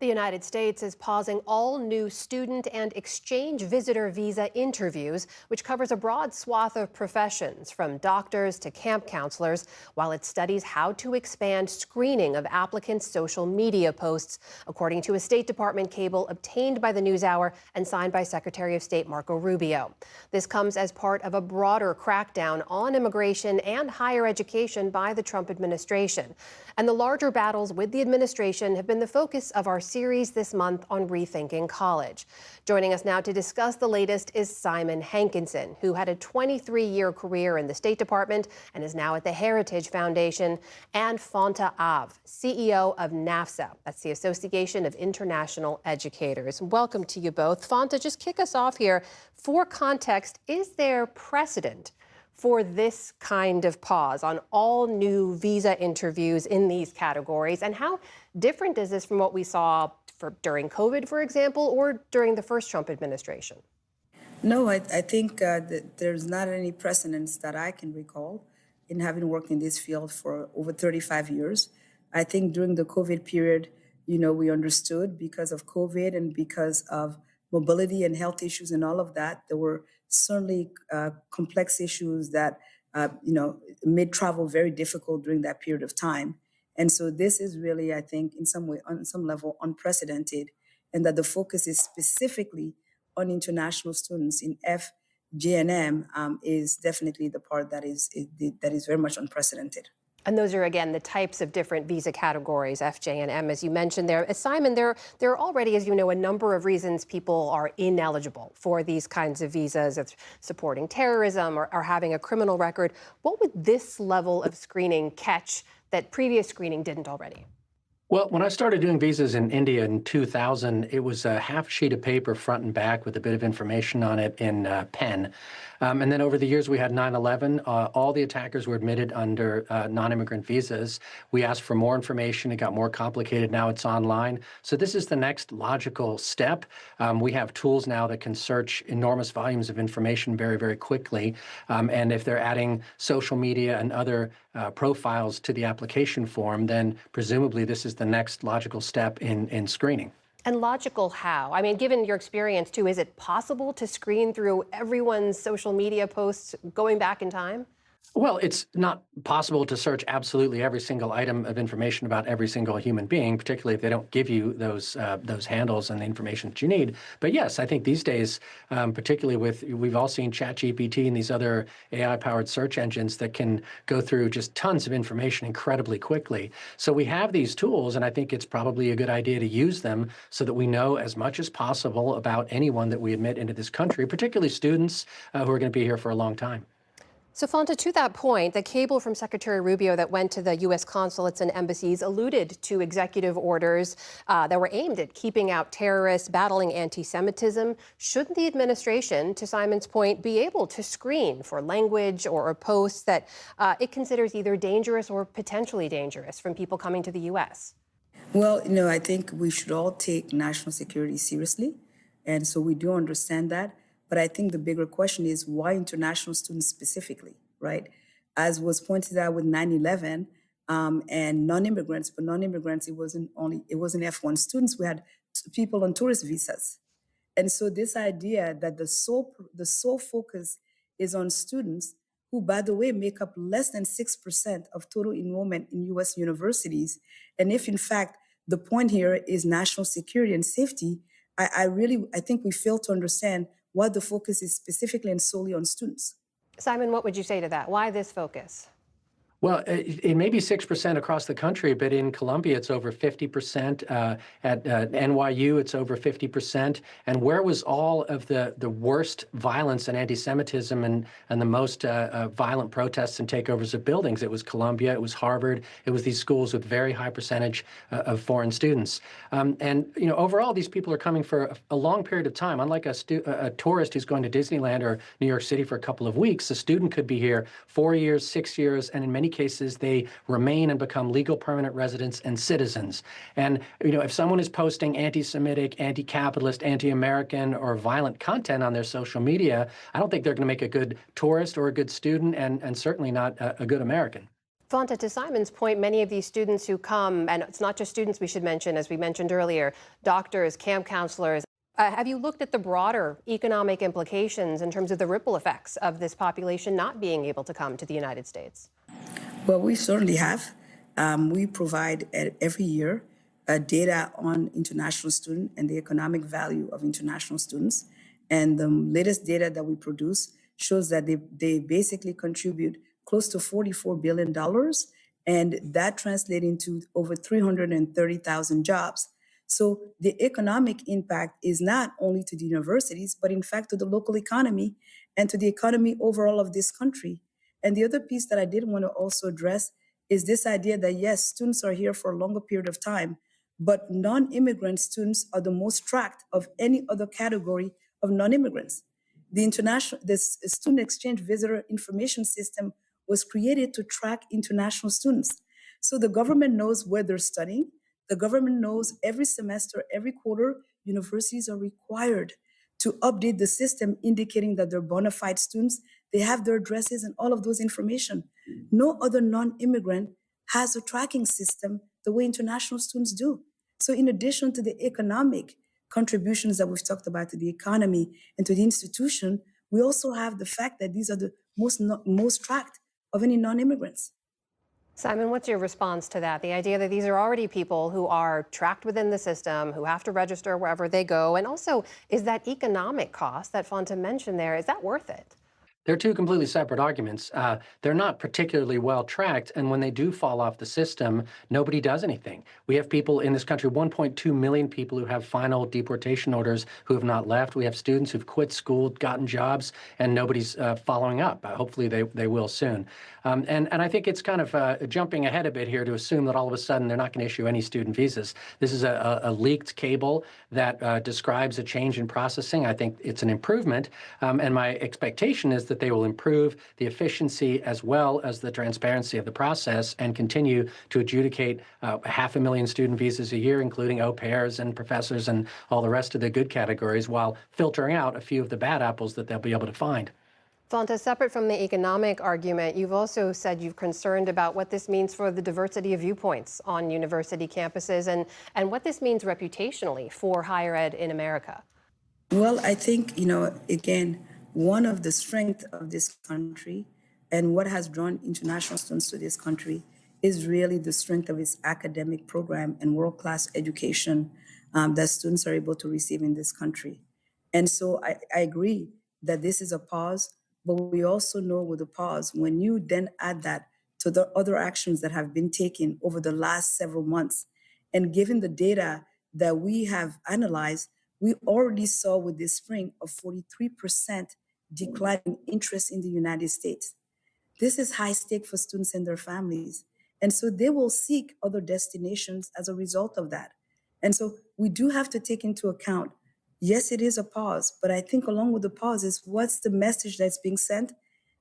The United States is pausing all new student and exchange visitor visa interviews, which covers a broad swath of professions, from doctors to camp counselors, while it studies how to expand screening of applicants' social media posts, according to a State Department cable obtained by the NewsHour and signed by Secretary of State Marco Rubio. This comes as part of a broader crackdown on immigration and higher education by the Trump administration. And the larger battles with the administration have been the focus of our series this month on Rethinking College. Joining us now to discuss the latest is Simon Hankinson, who had a 23-year career in the State Department and is now at the Heritage Foundation, and Fanta Av, CEO of NAFSA. That's the Association of International Educators. Welcome to you both. Fanta, just kick us off here. For context, is there precedent for this kind of pause on all new visa interviews in these categories? And how different is this from what we saw during COVID, for example, or during the first Trump administration? No, I think that there's not any precedents that I can recall in having worked in this field for over 35 years. I think during the COVID period, we understood because of COVID and because of mobility and health issues and all of that, there were certainly complex issues that, made travel very difficult during that period of time. And so this is really, I think, in some way, on some level, unprecedented, and that the focus is specifically on international students in FJNM is definitely the part that is very much unprecedented. And those are, again, the types of different visa categories, FJ and M, as you mentioned there. Simon, there are already, as you know, a number of reasons people are ineligible for these kinds of visas, of supporting terrorism or having a criminal record. What would this level of screening catch that previous screening didn't already? Well, when I started doing visas in India in 2000, it was a half sheet of paper front and back with a bit of information on it in pen. And then over the years, we had 9/11. All the attackers were admitted under non-immigrant visas. We asked for more information. It got more complicated. Now it's online. So this is the next logical step. We have tools now that can search enormous volumes of information very, very quickly. And if they're adding social media and other profiles to the application form, then presumably this is the next logical step in screening. And logical how? I mean, given your experience, too, is it possible to screen through everyone's social media posts going back in time? Well, it's not possible to search absolutely every single item of information about every single human being, particularly if they don't give you those handles and the information that you need. But yes, I think these days, particularly we've all seen ChatGPT and these other AI-powered search engines that can go through just tons of information incredibly quickly. So we have these tools, and I think it's probably a good idea to use them so that we know as much as possible about anyone that we admit into this country, particularly students who are going to be here for a long time. So, Fanta, to that point, the cable from Secretary Rubio that went to the U.S. consulates and embassies alluded to executive orders that were aimed at keeping out terrorists, battling anti-Semitism. Shouldn't the administration, to Simon's point, be able to screen for language or posts that it considers either dangerous or potentially dangerous from people coming to the U.S.? Well, I think we should all take national security seriously. And so we do understand that. But I think the bigger question is why international students specifically, right? As was pointed out with 9/11 and non-immigrants, but non-immigrants, it wasn't F1 students. We had people on tourist visas. And so this idea that the sole focus is on students who, by the way, make up less than 6% of total enrollment in US universities. And if in fact the point here is national security and safety, I think we fail to understand why the focus is specifically and solely on students. Simon, what would you say to that? Why this focus? Well, it may be 6% across the country, but in Columbia, it's over 50%. At NYU, it's over 50%. And where was all of the worst violence and anti-Semitism and the most violent protests and takeovers of buildings? It was Columbia, it was Harvard, it was these schools with very high percentage of foreign students. And overall, these people are coming for a long period of time. Unlike a tourist who's going to Disneyland or New York City for a couple of weeks, a student could be here 4 years, 6 years, and in many cases, they remain and become legal permanent residents and citizens. And, if someone is posting anti-Semitic, anti-capitalist, anti-American, or violent content on their social media, I don't think they're going to make a good tourist or a good student, and certainly not a good American. Fonta, to Simon's point, many of these students who come, and it's not just students we should mention, as we mentioned earlier, doctors, camp counselors. Have you looked at the broader economic implications in terms of the ripple effects of this population not being able to come to the United States? Well, we certainly have. We provide every year data on international students and the economic value of international students. And the latest data that we produce shows that they basically contribute close to $44 billion, and that translates into over 330,000 jobs. So the economic impact is not only to the universities, but in fact to the local economy and to the economy overall of this country. And the other piece that I did want to also address is this idea that yes, students are here for a longer period of time, but non-immigrant students are the most tracked of any other category of non-immigrants. The student exchange visitor information system was created to track international students. So the government knows where they're studying. The government knows every semester, every quarter, universities are required to update the system indicating that they're bona fide students. They have their addresses and all of those information. No other non-immigrant has a tracking system the way international students do. So in addition to the economic contributions that we've talked about to the economy and to the institution, we also have the fact that these are the most tracked of any non-immigrants. Simon, what's your response to that? The idea that these are already people who are tracked within the system, who have to register wherever they go, and also is that economic cost that Fonta mentioned there, is that worth it? They're two completely separate arguments. They're not particularly well tracked, and when they do fall off the system, nobody does anything. We have people in this country, 1.2 million people who have final deportation orders who have not left. We have students who've quit school, gotten jobs, and nobody's following up. Hopefully they will soon. And I think it's kind of jumping ahead a bit here to assume that all of a sudden they're not going to issue any student visas. This is a leaked cable that describes a change in processing. I think it's an improvement, and my expectation is that they will improve the efficiency as well as the transparency of the process and continue to adjudicate 500,000 student visas a year, including au pairs and professors and all the rest of the good categories, while filtering out a few of the bad apples that they'll be able to find. Fonta, separate from the economic argument, you've also said you're concerned about what this means for the diversity of viewpoints on university campuses and what this means reputationally for higher ed in America. Well, I think, again, one of the strengths of this country and what has drawn international students to this country is really the strength of its academic program and world-class education that students are able to receive in this country. And so I agree that this is a pause, but we also know with a pause, when you then add that to the other actions that have been taken over the last several months, and given the data that we have analyzed, we already saw with this spring a 43% decline in interest in the United States. This is high stake for students and their families. And so they will seek other destinations as a result of that. And so we do have to take into account, yes, it is a pause, but I think along with the pause is what's the message that's being sent?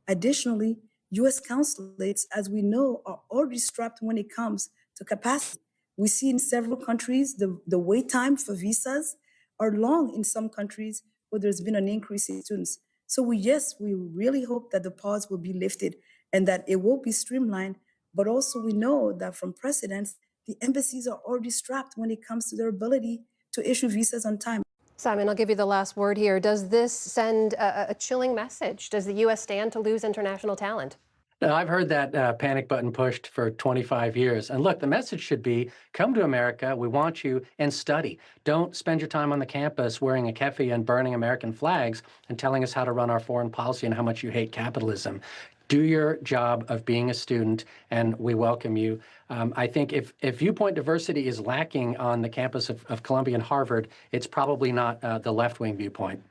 Additionally, US consulates, as we know, are already strapped when it comes to capacity. We see in several countries the wait time for visas are long in some countries where there's been an increase in students. So we really hope that the pause will be lifted and that it will be streamlined, but also we know that from precedents, the embassies are already strapped when it comes to their ability to issue visas on time. Simon, I'll give you the last word here. Does this send a chilling message? Does the U.S. stand to lose international talent? Now, I've heard that panic button pushed for 25 years. And look, the message should be, come to America, we want you, and study. Don't spend your time on the campus wearing a kefi and burning American flags and telling us how to run our foreign policy and how much you hate capitalism. Do your job of being a student, and we welcome you. I think if viewpoint diversity is lacking on the campus of Columbia and Harvard, it's probably not the left-wing viewpoint.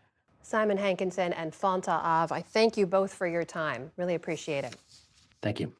Simon Hankinson and Fonta Av, I thank you both for your time. Really appreciate it. Thank you.